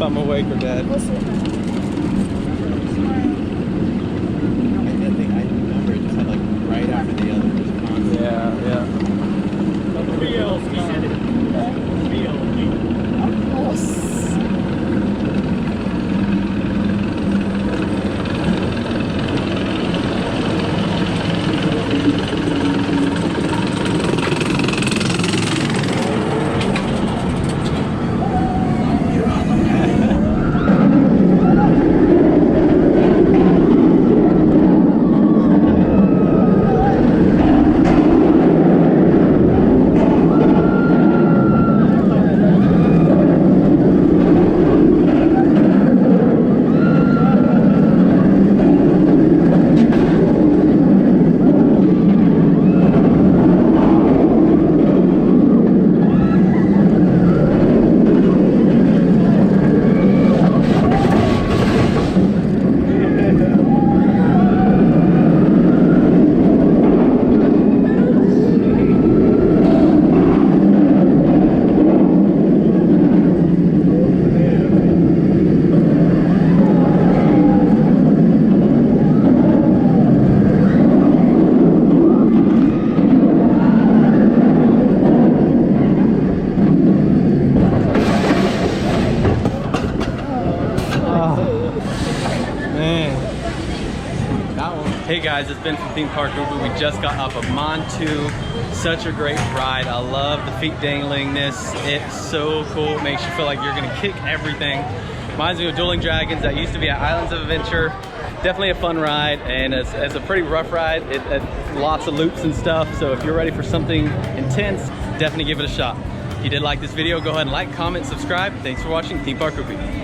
if I'm awake or dead. We'll see. I remember it just had like right after the other response. Yeah, yeah. Hey guys, it's Ben from Theme Park Groupie. We just got off of Montu. Such a great ride. I love the feet danglingness. It's so cool. It makes you feel like you're gonna kick everything. Reminds me of Dueling Dragons that used to be at Islands of Adventure. Definitely a fun ride, and it's a pretty rough ride. It lots of loops and stuff, so if you're ready for something intense, definitely give it a shot. If you did like this video, go ahead and like, comment, subscribe. Thanks for watching Theme Park Groupie.